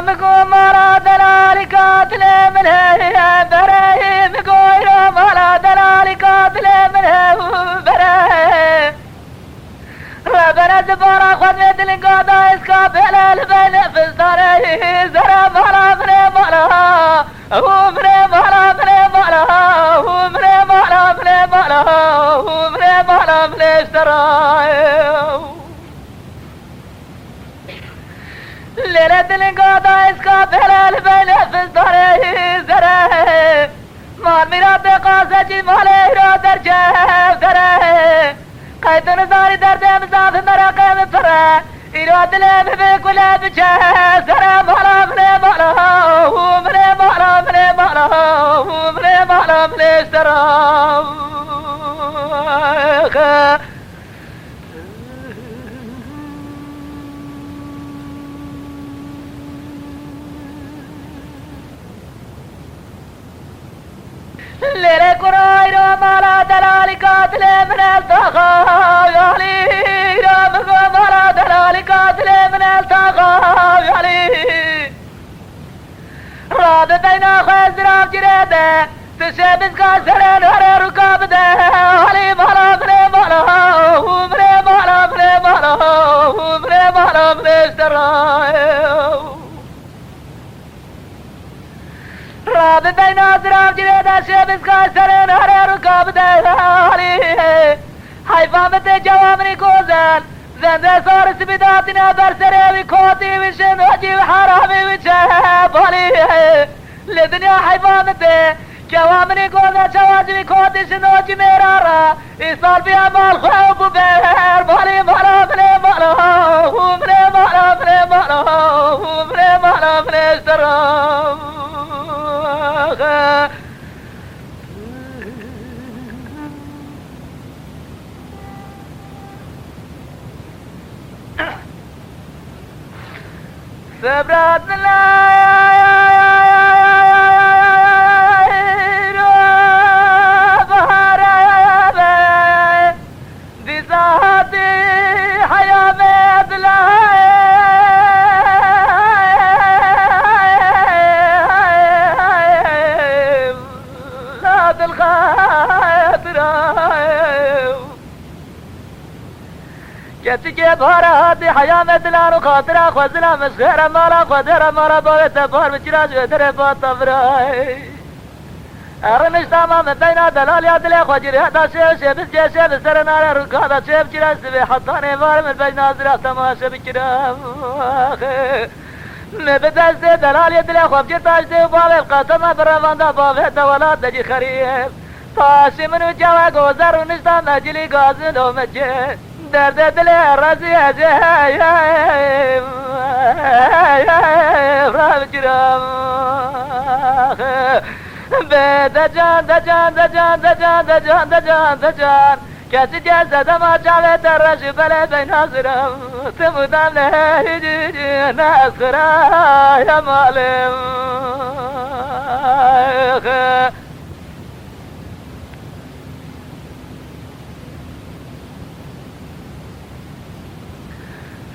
مقو مالا دلالي قاتل من هي بري مقو مالا دلالي قاتل من هي بري ربنا زبارا خود مثل قادا اسكابل البن فزداري زرا مالا مني مالا هو مني مالا مني مالا هو مني مالا مني مالا هو مني مالا مني اشتراي ليلة القادا اسكابل البن فزداري زرا مال ميراد قاسجي مالي را درجه زرا قيد نزاري درد مزاف مراقب فرا إراد لهم بكل بجاه زرا مالا مني مالا هو مني مالا مني مالا هو مني مالا مني اشترا ليلة كرايرو مالا دلالي قاتل من التخا يالي رامكو مالا دلالي قاتل من التخا يالي راد بينا خزرام جريده تشبس كاسرين هري ركاب ده علي مالا مني مالا هو مني مالا مني مالا هو مني مالا مني اشتراي راد بينا زرام جريده شبس كاسرين هري ركاب ده علي حيفامت جوامني كوزان زنده صار سبيداتنا برسري وكوتي وشن وجي وحرامي وشهب علي لدنيا حيفامت جوامني كوزان شواجي وكوتي شنوجي ميرارا إصال بيها مال خوف وبير بالي مالا مني مالا هو مني مالا مني مالا هو مني مالا مني اشترا سبرات كتجي بهارات حياة مثلان وخاطرة خوزنا مسخرة مالا خدرة مالا بويت بار بجراج ودري بطفراي ارنش تمام بين دلالي ادلي خوجري هذا شيء شبس جيشه بسرنا ركادا شيب جراج سبي حطاني بار من بين ناظرة تماشا بجراج نبدأ دلالي ادلي خوب جرتاج دي وبابي بقاتما برافاندا بابي دولات دجي خريف طاشي منو جوا غوزر ونشتا مجلي غازن ومجي درد دل رازي هاي راب جرام دجان دجان دجان دجان دجان دجان دجان كاسي جازة دما جعلة الرش بلا بين ناظرام تمدام لهي ناس خرا يا معلم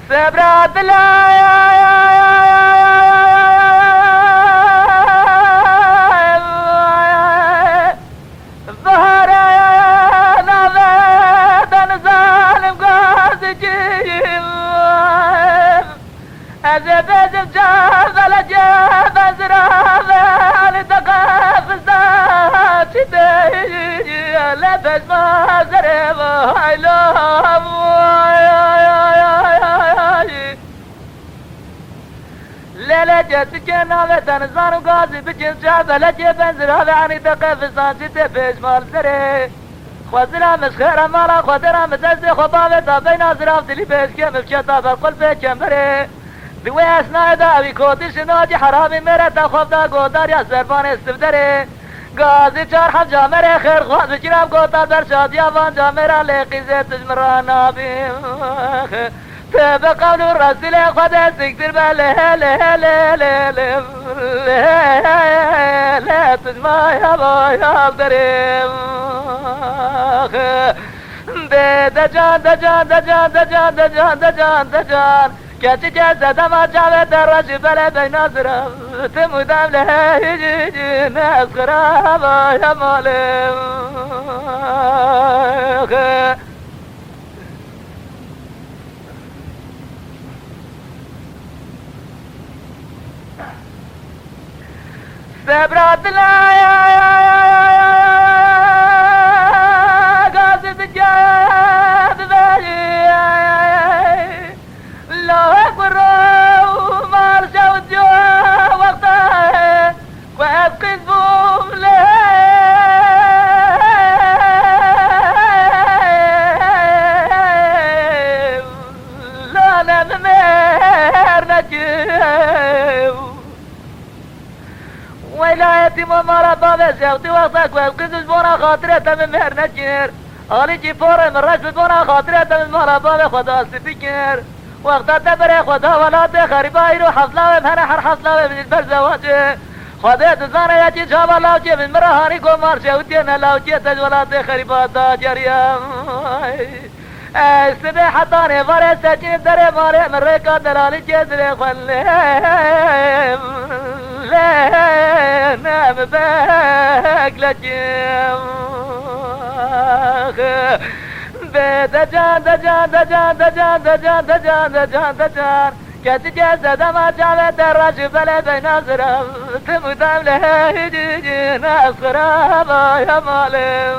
سبرات ظهر نافذ ظالم قاسجين أزب جاب لجاب أزراب لتقاف الزات لبس ما زرب هايلام ليلة جت جنابة تنزان وقاضي بجنس شعبة لجي بنزل هذا عني تقف السانسي بيش مال سري خوزنا مسخرة مالا خودرا مزازي خبابة تابين أزراف دلي بيش كم بشتا بالقل بيش كمبري دوي أسنا داوي كوتي شناجي حرامي مرة تخوف دا قودار يا زربان استفدري قاضي چار حب جامري خير خواهد بجرام قوتا در شادي آفان جامرا لقي زيت تجمران بي بقول الرسول قد سكتر بله لا تجمع يا بايا دريم دجان دجان دجان دجان دجان دجان دجان كاتي جسد ما جابت الرجل بلا بين نظرة تمدام لها يجي ناس غرابة يا مالك سبرات لا قاصد الجاد بالي لو اكبروا ما رجعوا الجوا وقتها وابقي بوم لا لا ممر نجيو ولايتي ممارا بابا زوتي وقتك والقدس بونا خاطرة من مهر نجير آلي جي فوري من رجل بونا خاطرة من مهر بابا خدا سبكير وقتا تبري خدا ولاد خريبا يرو حصلا ومهنا حر حصلا من البرزواجي خدا تزانا يجي جابا لاوجي من مرهاني كو مارشا ودينا لاوجي تج ولاد خريبا دا جريا استبي حطاني فاري سجين دري ماري من ريكا دلالي جزري خليم لا نام باك لجيم دجان دجان دجان دجان دجان دجان دجان دجان كاتي جسد ما جابت الرجل بلا بين نظرة تمدام لها يجي ناس غرابة يا مالك